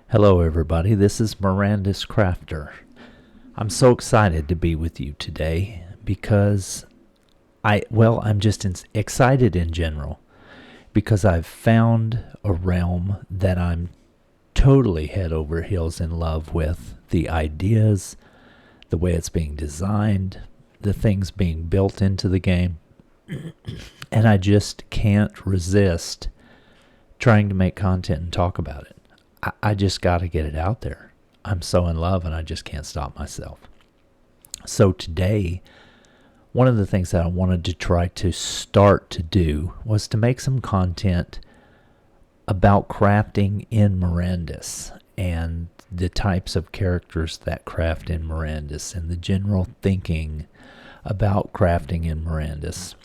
Hello everybody, this is Mirandus Crafter. I'm so excited to be with you today because I'm just excited in general because I've found a realm that I'm totally head over heels in love with. The ideas, the way it's being designed, the things being built into the game, and I just can't resist trying to make content and talk about it. I just got to get it out there. I'm so in love and I just can't stop myself. So today, one of the things that I wanted to try to start to do was to make some content about crafting in Mirandus and the types of characters that craft in Mirandus and the general thinking about crafting in Mirandus.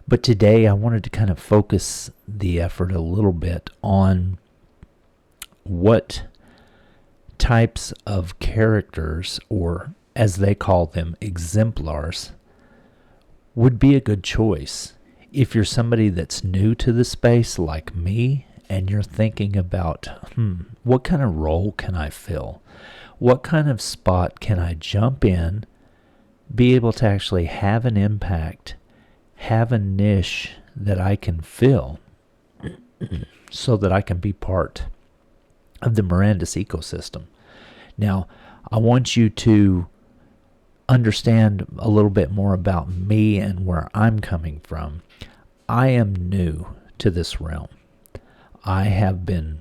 But today I wanted to kind of focus the effort a little bit on what types of characters, or as they call them, exemplars, would be a good choice if you're somebody that's new to the space like me and you're thinking about, what kind of role can I fill? What kind of spot can I jump in, be able to actually have an impact, have a niche that I can fill so that I can be part of the Mirandus ecosystem. Now, I want you to understand a little bit more about me and where I'm coming from. I am new to this realm. I have been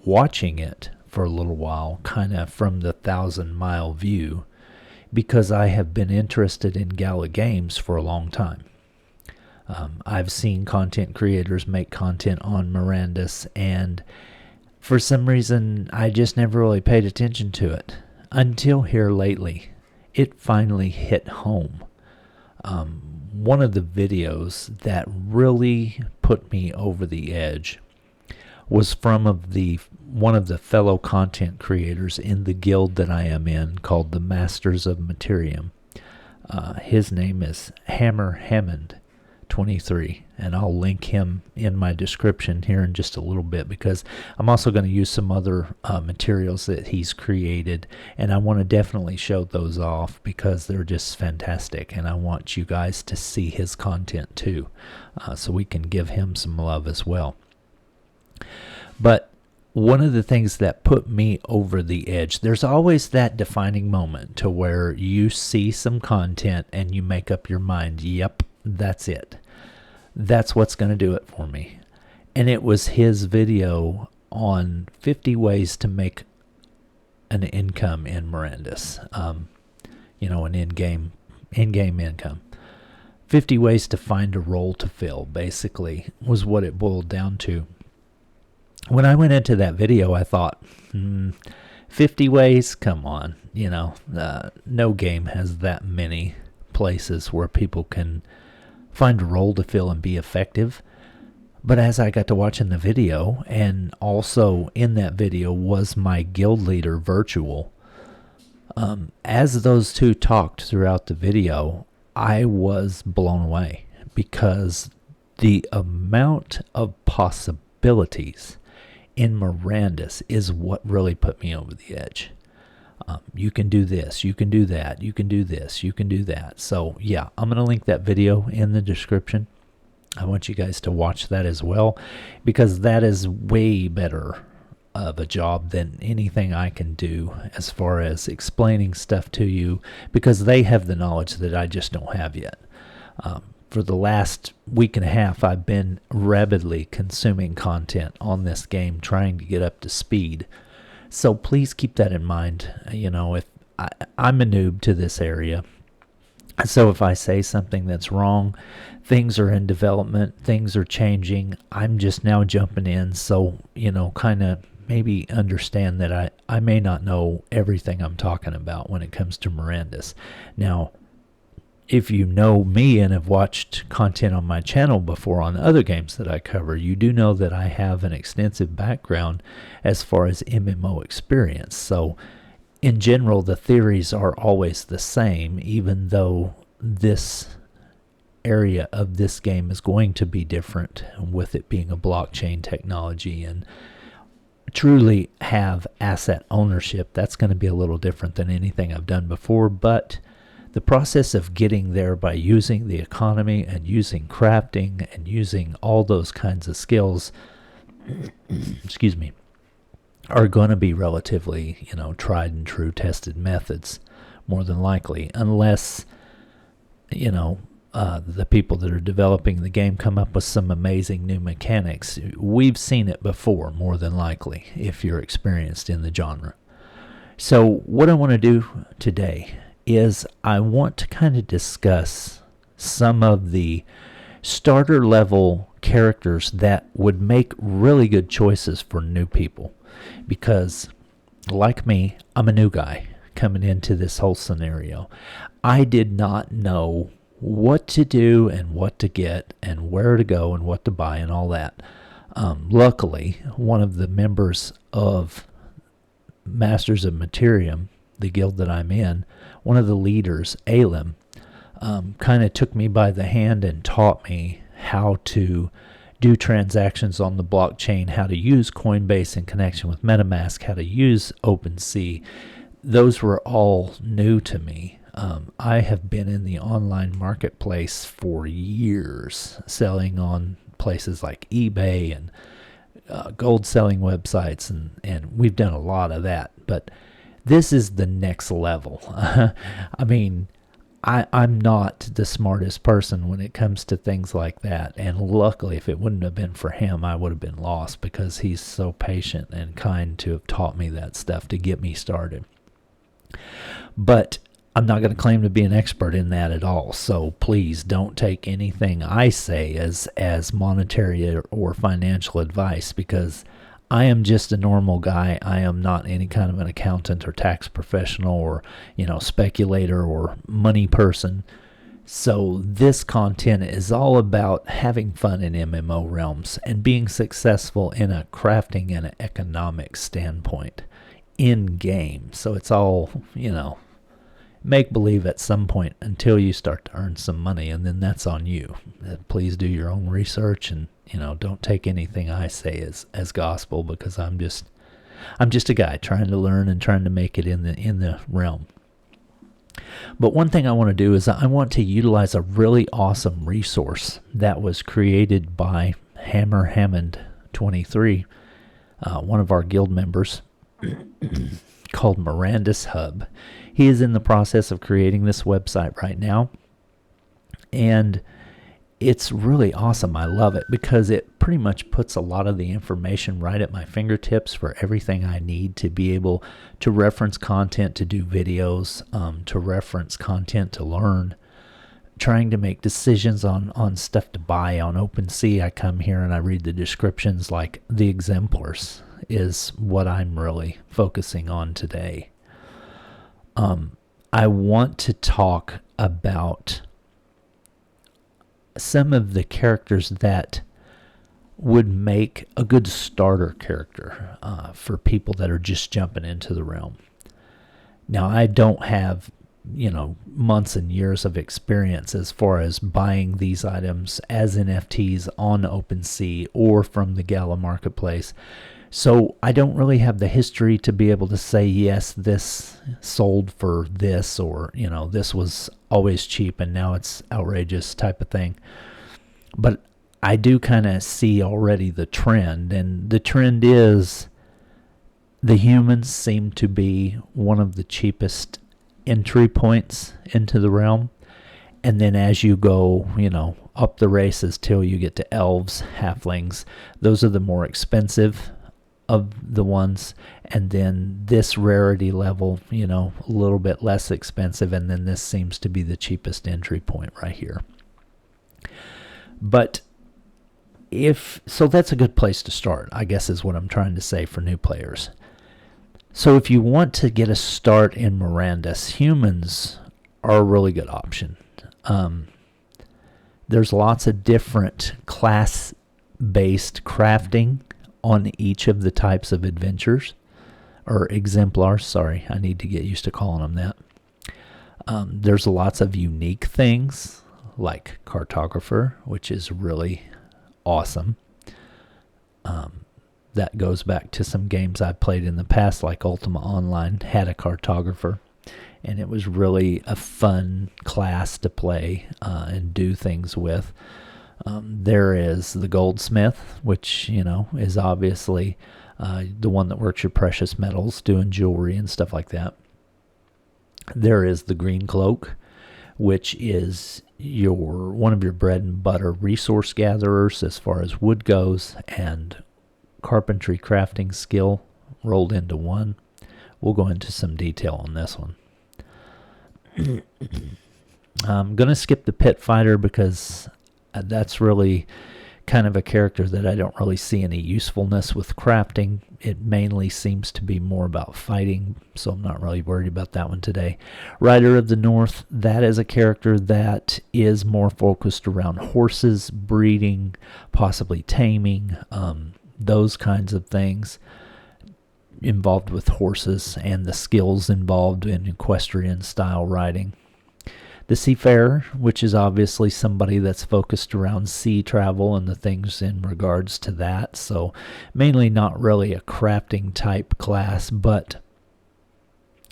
watching it for a little while, kind of from the 1,000-mile view, because I have been interested in Gala Games for a long time. I've seen content creators make content on Mirandus, and for some reason, I just never really paid attention to it until here lately. It finally hit home. One of the videos that really put me over the edge was from one of the fellow content creators in the guild that I am in, called the Masters of Materium. His name is Hammer Hammond 23, and I'll link him in my description here in just a little bit, because I'm also going to use some other materials that he's created, and I want to definitely show those off because they're just fantastic, and I want you guys to see his content too, so we can give him some love as well. But one of the things that put me over the edge, there's always that defining moment to where you see some content and you make up your mind, yep, that's it. That's what's going to do it for me. And it was his video on 50 ways to make an income in Mirandus. An in-game income. 50 ways to find a role to fill, basically, was what it boiled down to. When I went into that video, I thought, 50 ways? Come on. No game has that many places where people can find a role to fill and be effective. But as I got to watching the video, and also in that video was my guild leader virtual, as those two talked throughout the video, I was blown away, because the amount of possibilities in Mirandus is what really put me over the edge. You can do this, you can do that, you can do this, you can do that. So yeah, I'm going to link that video in the description. I want you guys to watch that as well, because that is way better of a job than anything I can do as far as explaining stuff to you, because they have the knowledge that I just don't have yet. For the last week and a half, I've been rapidly consuming content on this game, trying to get up to speed. So please keep that in mind. If I'm a noob to this area, so if I say something that's wrong, things are in development, things are changing, I'm just now jumping in. So, kind of maybe understand that I may not know everything I'm talking about when it comes to Mirandus. Now, if you know me and have watched content on my channel before on other games that I cover, you do know that I have an extensive background as far as MMO experience. So in general, the theories are always the same, even though this area of this game is going to be different, with it being a blockchain technology and truly have asset ownership, that's going to be a little different than anything I've done before, but the process of getting there by using the economy and using crafting and using all those kinds of skills, excuse me, are going to be relatively, tried and true tested methods, more than likely, unless, the people that are developing the game come up with some amazing new mechanics. We've seen it before, more than likely, if you're experienced in the genre. So what I want to do today is I want to kind of discuss some of the starter level characters that would make really good choices for new people. Because, like me, I'm a new guy coming into this whole scenario. I did not know what to do and what to get and where to go and what to buy and all that. Luckily, one of the members of Masters of Materium, the guild that I'm in, one of the leaders, Alim, kind of took me by the hand and taught me how to do transactions on the blockchain, how to use Coinbase in connection with MetaMask, how to use OpenSea. Those were all new to me. I have been in the online marketplace for years, selling on places like eBay and gold selling websites, and we've done a lot of that. But this is the next level. I mean, I'm not the smartest person when it comes to things like that, and luckily, if it wouldn't have been for him, I would have been lost, because he's so patient and kind to have taught me that stuff to get me started. But I'm not going to claim to be an expert in that at all, so please don't take anything I say as monetary or financial advice, because I am just a normal guy. I am not any kind of an accountant or tax professional or, speculator or money person. So this content is all about having fun in MMO realms and being successful in a crafting and an economic standpoint in game. So it's all, make believe at some point until you start to earn some money, and then that's on you. Please do your own research, and don't take anything I say as gospel, because I'm just a guy trying to learn and trying to make it in the realm. But one thing I want to do is I want to utilize a really awesome resource that was created by Hammer Hammond 23, one of our guild members, called Mirandus Hub. He is in the process of creating this website right now, and it's really awesome. I love it because it pretty much puts a lot of the information right at my fingertips for everything I need to be able to reference content, to do videos, to reference content, to learn, trying to make decisions on stuff to buy on OpenSea. I come here and I read the descriptions, like the exemplars is what I'm really focusing on today. I want to talk about some of the characters that would make a good starter character for people that are just jumping into the realm. Now, I don't have, months and years of experience as far as buying these items as NFTs on OpenSea or from the Gala marketplace. So I don't really have the history to be able to say, yes, this sold for this, or, this was always cheap and now it's outrageous type of thing. But I do kind of see already the trend, and the trend is the humans seem to be one of the cheapest entry points into the realm. And then as you go, up the races till you get to elves, halflings, those are the more expensive of the ones, and then this rarity level, a little bit less expensive, and then this seems to be the cheapest entry point right here. But so that's a good place to start, I guess, is what I'm trying to say for new players. So if you want to get a start in Mirandus, humans are a really good option. There's lots of different class-based crafting on each of the types of adventures, or exemplars. Sorry, I need to get used to calling them that. There's lots of unique things like cartographer, which is really awesome. that goes back to some games I played in the past, like Ultima Online had a cartographer, and it was really a fun class to play and do things with. There is the goldsmith, which, you know, is obviously the one that works your precious metals, doing jewelry and stuff like that. There is the green cloak, which is one of your bread and butter resource gatherers as far as wood goes, and carpentry crafting skill rolled into one. We'll go into some detail on this one. I'm going to skip the pit fighter because that's really kind of a character that I don't really see any usefulness with crafting. It mainly seems to be more about fighting, so I'm not really worried about that one today. Rider of the North, that is a character that is more focused around horses, breeding, possibly taming, those kinds of things involved with horses and the skills involved in equestrian style riding. The Seafarer, which is obviously somebody that's focused around sea travel and the things in regards to that. So mainly not really a crafting type class, but,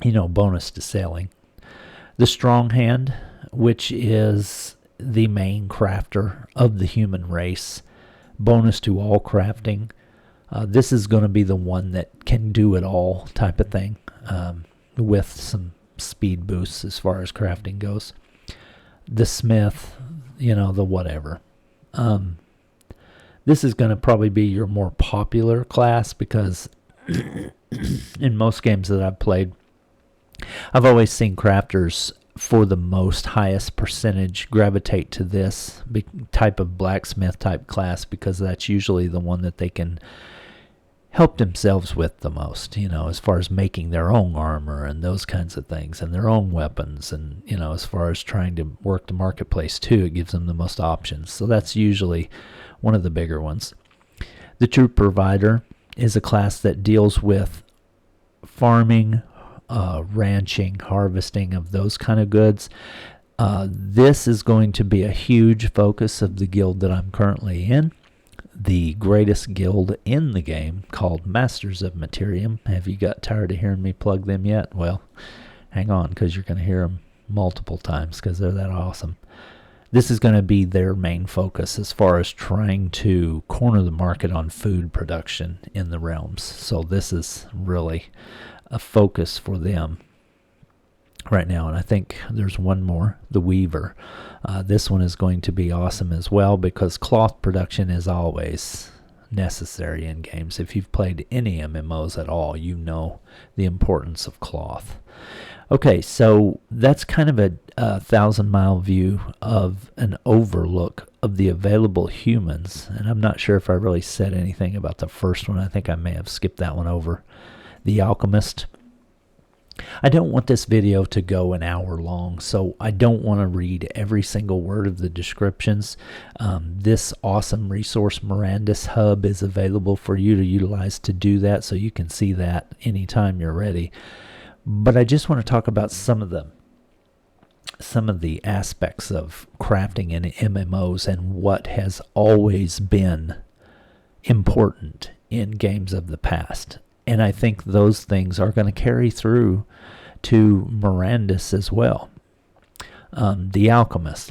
you know, bonus to sailing. The Strong Hand, which is the main crafter of the human race. Bonus to all crafting. This is going to be the one that can do it all type of thing, with some speed boosts as far as crafting goes. The Smith, you know, the whatever. This is going to probably be your more popular class because in most games that I've played, I've always seen crafters for the most highest percentage gravitate to this type of blacksmith type class because that's usually the one that they can help themselves with the most, you know, as far as making their own armor and those kinds of things and their own weapons, and, you know, as far as trying to work the marketplace too, it gives them the most options. So that's usually one of the bigger ones. The Troop Provider is a class that deals with farming, ranching, harvesting of those kind of goods. This is going to be a huge focus of the guild that I'm currently in. The greatest guild in the game, called Masters of Materium. Have you got tired of hearing me plug them yet? Well, hang on, because you're going to hear them multiple times because they're that awesome. This is going to be their main focus as far as trying to corner the market on food production in the realms. So this is really a focus for them right now. And I think there's one more, the Weaver. This one is going to be awesome as well because cloth production is always necessary in games. If you've played any MMOs at all, you know the importance of cloth. Okay, so that's kind of a 1,000-mile view of an overlook of the available humans. And I'm not sure if I really said anything about the first one. I think I may have skipped that one over. The Alchemist. I don't want this video to go an hour long, so I don't want to read every single word of the descriptions. This awesome resource Mirandus Hub is available for you to utilize to do that, so you can see that anytime you're ready. But I just want to talk about some of the aspects of crafting in MMOs and what has always been important in games of the past. And I think those things are going to carry through to Mirandus as well. The Alchemist.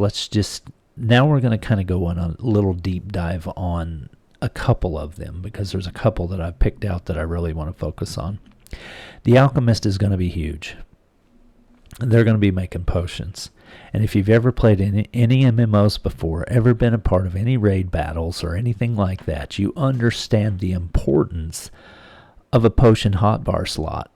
Now we're going to kind of go on a little deep dive on a couple of them because there's a couple that I've picked out that I really want to focus on. The Alchemist is going to be huge. They're going to be making potions. And if you've ever played any MMOs before, ever been a part of any raid battles or anything like that, you understand the importance of a potion hotbar slot.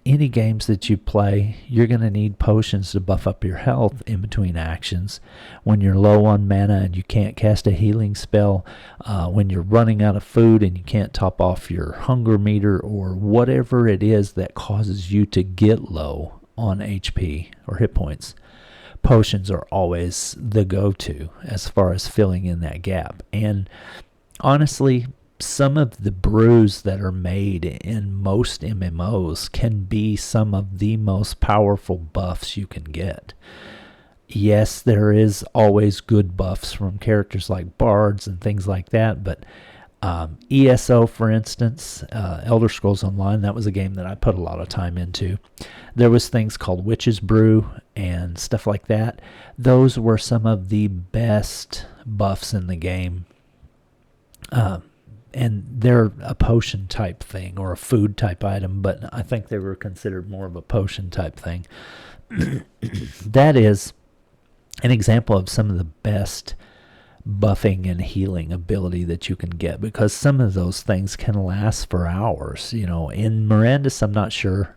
Any games that you play, you're going to need potions to buff up your health in between actions. When you're low on mana and you can't cast a healing spell, when you're running out of food and you can't top off your hunger meter, or whatever it is that causes you to get low on HP or hit points, potions are always the go-to as far as filling in that gap. And honestly, some of the brews that are made in most MMOs can be some of the most powerful buffs you can get. Yes, there is always good buffs from characters like bards and things like that, but ESO, for instance, Elder Scrolls Online, that was a game that I put a lot of time into. There was things called Witch's Brew and stuff like that. Those were some of the best buffs in the game. And they're a potion type thing or a food type item, but I think they were considered more of a potion type thing. That is an example of some of the best buffing and healing ability that you can get, because some of those things can last for hours. You know, in Mirandus, I'm not sure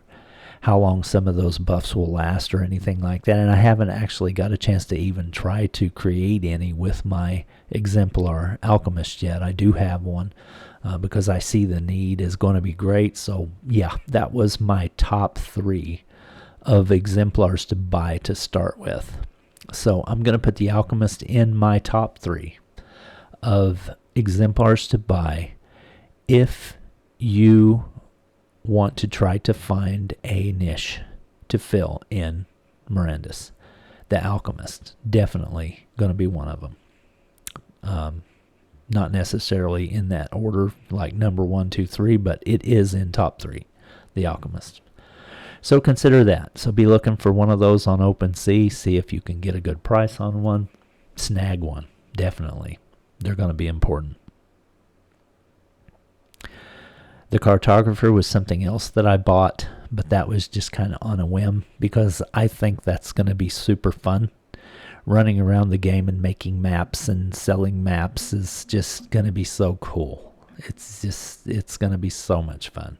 how long some of those buffs will last or anything like that, and I haven't actually got a chance to even try to create any with my Exemplar Alchemist yet. I do have one because I see the need is going to be great. So yeah, that was my top 3 of exemplars to buy to start with. So I'm going to put the Alchemist in my top 3 of exemplars to buy if you want to try to find a niche to fill in Mirandus. The Alchemist, definitely going to be one of them. Not necessarily in that order, like number 1, 2, 3, but it is in top 3, the Alchemist. So consider that. So be looking for one of those on OpenSea. See if you can get a good price on one. Snag one, definitely. They're going to be important. The Cartographer was something else that I bought, but that was just kind of on a whim because I think that's going to be super fun. Running around the game and making maps and selling maps is just going to be so cool. It's going to be so much fun.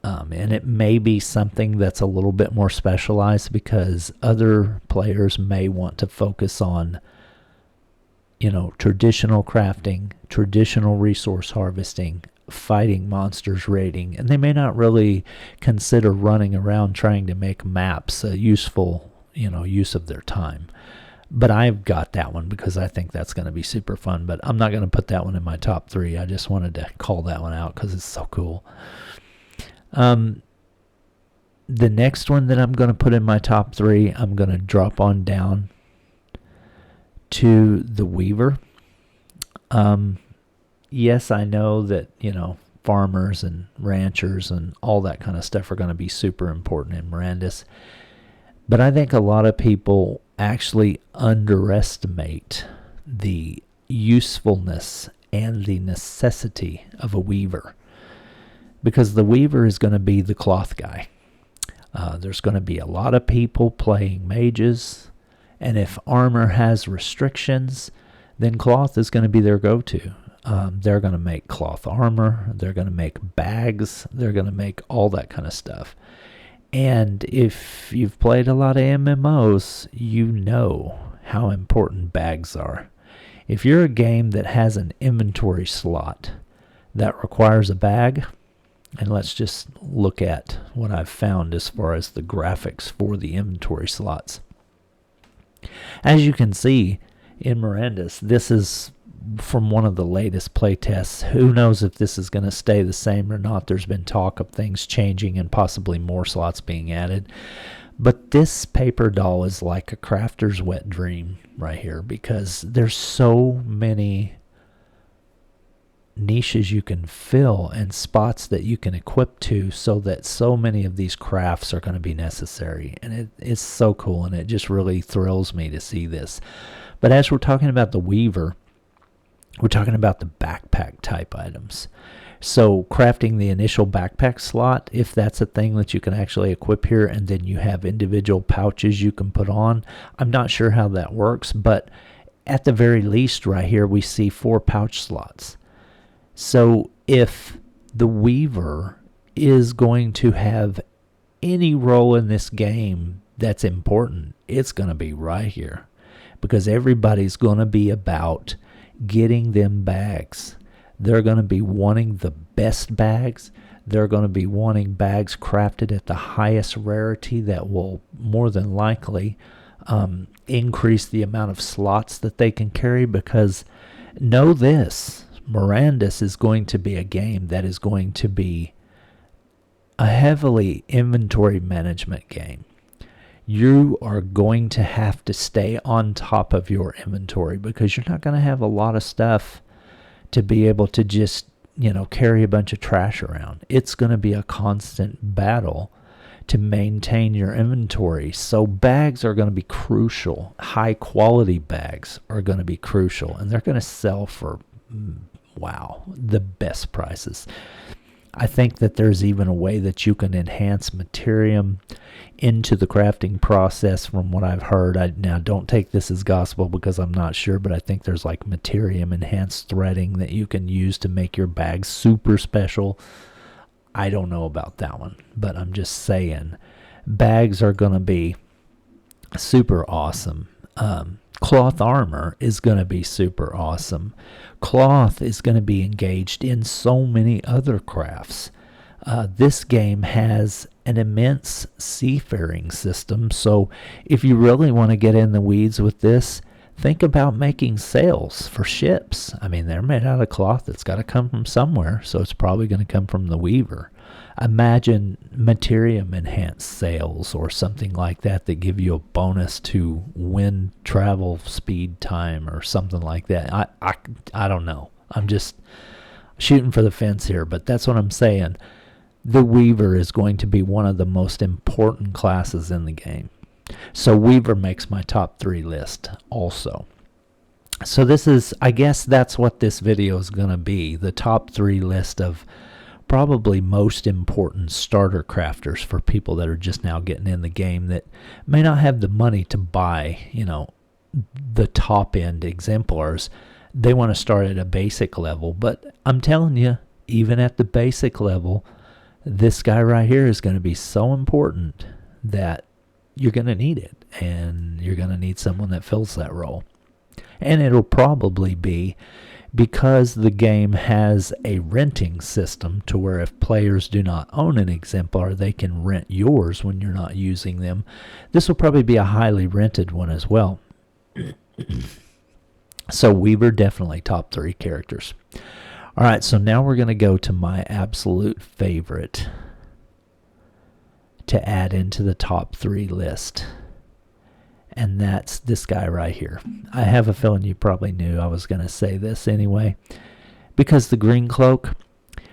And it may be something that's a little bit more specialized because other players may want to focus on, you know, traditional crafting, traditional resource harvesting, fighting monsters, raiding, and they may not really consider running around trying to make maps a useful, you know, use of their time. But I've got that one because I think that's going to be super fun, but I'm not going to put that one in my top 3. I just wanted to call that one out because it's so cool. The next one that I'm going to put in my top 3, I'm going to drop on down to the Weaver. Yes, I know that, you know, farmers and ranchers and all that kind of stuff are going to be super important in Mirandus. But I think a lot of people actually underestimate the usefulness and the necessity of a weaver. Because the weaver is going to be the cloth guy. There's going to be a lot of people playing mages. And if armor has restrictions, then cloth is going to be their go-to. They're going to make cloth armor. They're going to make bags. They're going to make all that kind of stuff. And if you've played a lot of MMOs, you know how important bags are. If you're a game that has an inventory slot that requires a bag, and let's just look at what I've found as far as the graphics for the inventory slots. As you can see in Mirandus, this is from one of the latest playtests. Who knows if this is going to stay the same or not. There's been talk of things changing and possibly more slots being added. But this paper doll is like a crafter's wet dream right here because there's so many niches you can fill and spots that you can equip to so that so many of these crafts are going to be necessary. And it's so cool, and it just really thrills me to see this. But as we're talking about the Weaver, we're talking about the backpack type items. So crafting the initial backpack slot, if that's a thing that you can actually equip here, and then you have individual pouches you can put on. I'm not sure how that works, but at the very least right here we see 4 pouch slots. So if the Weaver is going to have any role in this game that's important, it's going to be right here. Because everybody's going to be about getting them bags. They're going to be wanting the best bags. They're going to be wanting bags crafted at the highest rarity that will more than likely increase the amount of slots that they can carry. Because know this, Mirandus is going to be a game that is going to be a heavily inventory management game. You are going to have to stay on top of your inventory because you're not going to have a lot of stuff to be able to just, carry a bunch of trash around. It's going to be a constant battle to maintain your inventory. So bags are going to be crucial. High quality bags are going to be crucial, and they're going to sell for, wow, the best prices. I think that there's even a way that you can enhance Materium into the crafting process from what I've heard. Now, don't take this as gospel because I'm not sure, but I think there's like Materium enhanced threading that you can use to make your bags super special. I don't know about that one, but I'm just saying bags are going to be super awesome. Cloth armor is going to be super awesome. Cloth is going to be engaged in so many other crafts. This game has an immense seafaring system, so if you really want to get in the weeds with this, think about making sails for ships. I mean, they're made out of cloth. It's got to come from somewhere, so it's probably going to come from the weaver. Imagine Materium enhanced sails or something like that that give you a bonus to wind travel speed time or something like that. I don't know. I'm just shooting for the fence here, but that's what I'm saying. The weaver is going to be one of the most important classes in the game. So weaver makes my top 3 list also. So this is, I guess that's what this video is going to be. The top 3 list of probably most important starter crafters for people that are just now getting in the game that may not have the money to buy, the top end exemplars. They want to start at a basic level, but I'm telling you, even at the basic level, this guy right here is going to be so important that you're going to need it, and you're going to need someone that fills that role. And it'll probably be because the game has a renting system to where if players do not own an exemplar, they can rent yours when you're not using them. This will probably be a highly rented one as well. So Weaver, definitely top 3 characters. All right, so now we're going to go to my absolute favorite to add into the top 3 list. And that's this guy right here. I have a feeling you probably knew I was going to say this anyway. Because the green cloak,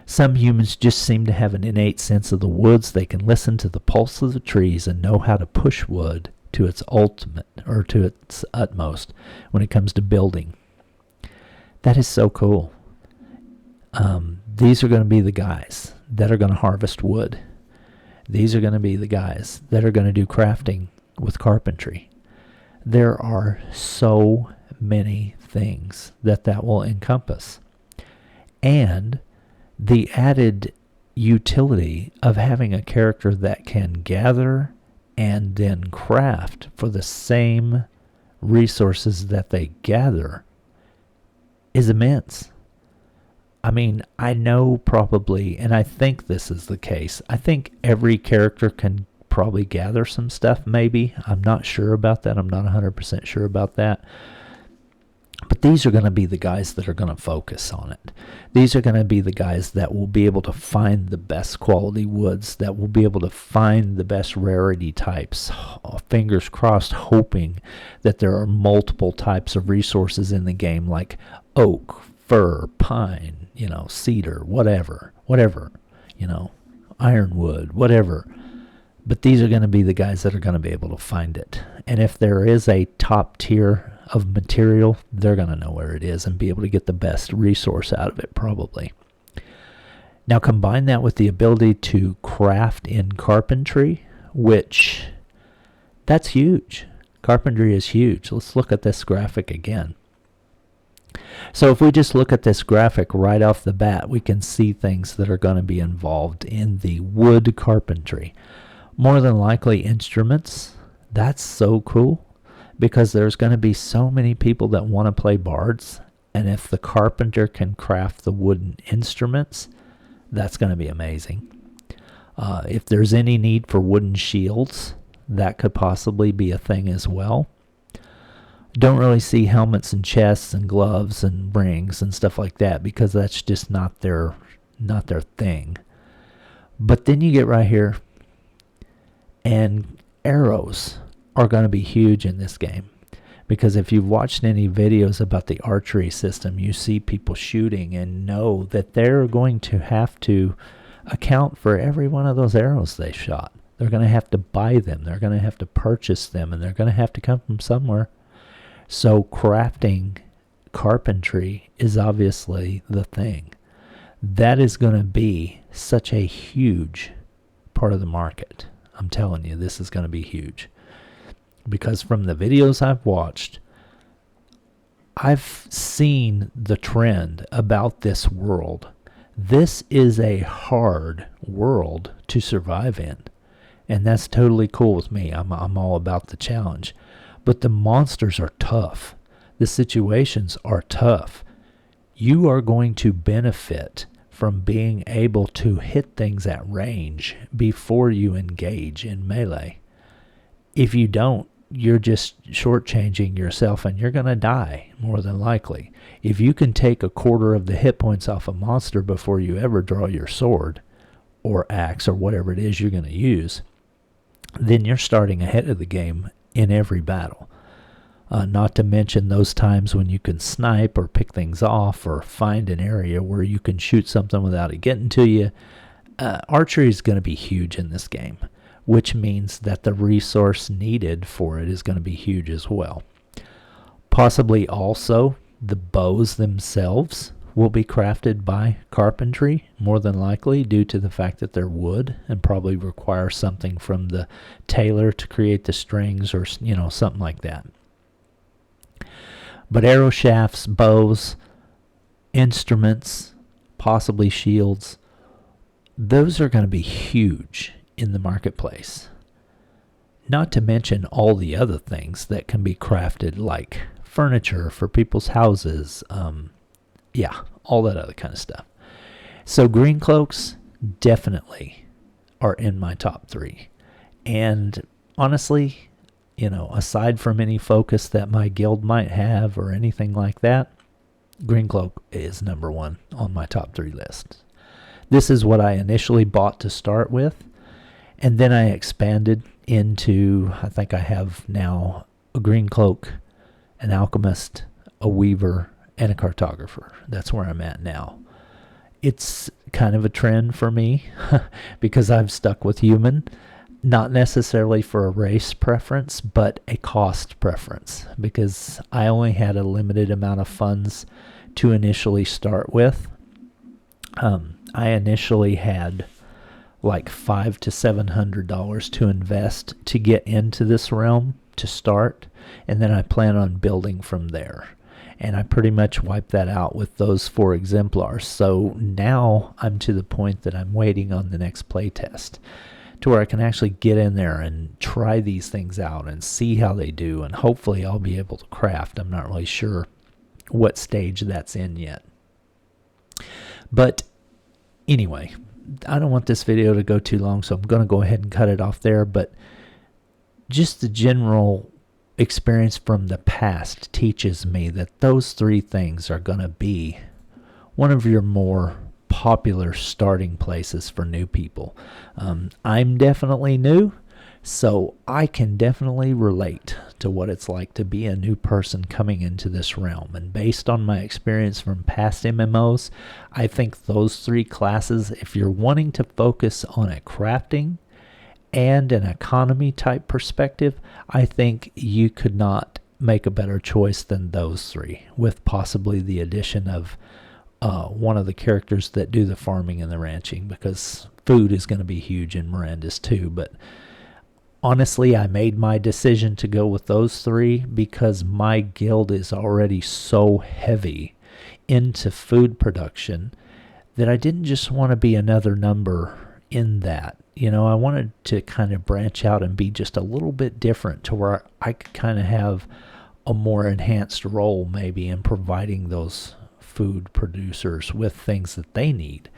some humans just seem to have an innate sense of the woods. They can listen to the pulse of the trees and know how to push wood to its ultimate, or to its utmost when it comes to building. That is so cool. These are going to be the guys that are going to harvest wood. These are going to be the guys that are going to do crafting with carpentry. There are so many things that will encompass. And the added utility of having a character that can gather and then craft for the same resources that they gather is immense. I mean, I know probably, and I think this is the case, I think every character can probably gather some stuff, maybe. I'm not sure about that. I'm not 100% sure about that. But these are going to be the guys that are going to focus on it. These are going to be the guys that will be able to find the best quality woods, that will be able to find the best rarity types. Fingers crossed, hoping that there are multiple types of resources in the game, like oak, fir, pine, cedar, whatever, ironwood, whatever. But these are going to be the guys that are going to be able to find it. And if there is a top tier of material, they're going to know where it is and be able to get the best resource out of it, probably. Now combine that with the ability to craft in carpentry, which, that's huge. Carpentry is huge. Let's look at this graphic again. So if we just look at this graphic right off the bat, we can see things that are going to be involved in the wood carpentry. More than likely instruments. That's so cool, because there's going to be so many people that want to play bards, and if the carpenter can craft the wooden instruments, that's going to be amazing. If there's any need for wooden shields, that could possibly be a thing as well. Don't really see helmets and chests and gloves and rings and stuff like that, because that's just not their thing. But then you get right here, and arrows are going to be huge in this game, Because if you've watched any videos about the archery system, you see people shooting and know that they're going to have to account for every one of those arrows they shot. They're going to have to buy them. They're going to have to purchase them, and they're going to have to come from somewhere. So crafting, carpentry is obviously the thing. That is going to be such a huge part of the market. I'm telling you, this is going to be huge. Because from the videos I've watched, I've seen the trend about this world. This is a hard world to survive in. And that's totally cool with me. I'm all about the challenge. But the monsters are tough. The situations are tough. You are going to benefit from being able to hit things at range before you engage in melee. If you don't, you're just shortchanging yourself and you're going to die, more than likely. If you can take a quarter of the hit points off a monster before you ever draw your sword or axe or whatever it is you're going to use, then you're starting ahead of the game in every battle. Not to mention those times when you can snipe or pick things off or find an area where you can shoot something without it getting to you. Archery is going to be huge in this game, which means that the resource needed for it is going to be huge as well. Possibly also the bows themselves will be crafted by carpentry, more than likely, due to the fact that they're wood and probably require something from the tailor to create the strings or, something like that. But arrow shafts, bows, instruments, possibly shields, those are going to be huge in the marketplace. Not to mention all the other things that can be crafted, like furniture for people's houses, all that other kind of stuff. So green cloaks definitely are in my top 3. And honestly, aside from any focus that my guild might have or anything like that, green cloak is number 1 on my top 3 list. This is what I initially bought to start with, and then I expanded into, I think I have now a green cloak, an alchemist, a weaver, and a cartographer. That's where I'm at now. It's kind of a trend for me because I've stuck with human, not necessarily for a race preference, but a cost preference, because I only had a limited amount of funds to initially start with. I initially had like $500 to $700 to invest to get into this realm to start, and then I plan on building from there. And I pretty much wiped that out with those 4 exemplars. So now I'm to the point that I'm waiting on the next playtest, to where I can actually get in there and try these things out and see how they do, and hopefully I'll be able to craft. I'm not really sure what stage that's in yet. But anyway, I don't want this video to go too long, so I'm going to go ahead and cut it off there. But just the general experience from the past teaches me that those 3 things are going to be one of your more popular starting places for new people. I'm definitely new, so I can definitely relate to what it's like to be a new person coming into this realm. And based on my experience from past MMOs, I think those 3 classes, if you're wanting to focus on a crafting and an economy type perspective, I think you could not make a better choice than those 3, with possibly the addition of one of the characters that do the farming and the ranching, because food is going to be huge in Mirandus too. But honestly, I made my decision to go with those 3 because my guild is already so heavy into food production that I didn't just want to be another number in that. I wanted to kind of branch out and be just a little bit different, to where I could kind of have a more enhanced role maybe in providing those food producers with things that they need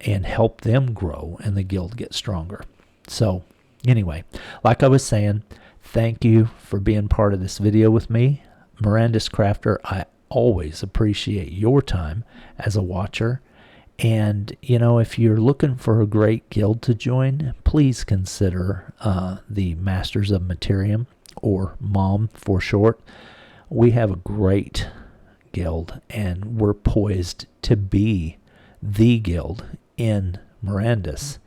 and help them grow and the guild get stronger. So anyway, like I was saying, thank you for being part of this video with me. Mirandus Crafter, I always appreciate your time as a watcher. And, if you're looking for a great guild to join, please consider the Masters of Materium, or M.O.M for short. We have a great guild, and we're poised to be the guild in Mirandus.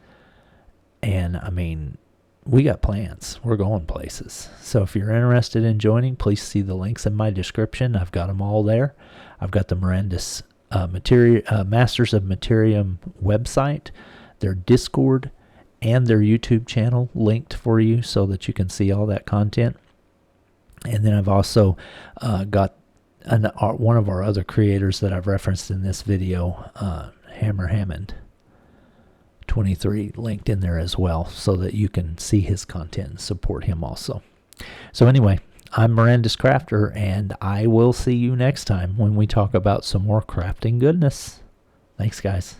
And I mean, we got plans. We're going places. So if you're interested in joining, please see the links in my description. I've got them all there. I've got the Mirandus Masters of Materium website, their Discord, and their YouTube channel linked for you so that you can see all that content. And then I've also got one of our other creators that I've referenced in this video, Hammer Hammond 23, linked in there as well so that you can see his content and support him also. So anyway, I'm Mirandus Crafter, and I will see you next time when we talk about some more crafting goodness. Thanks, guys.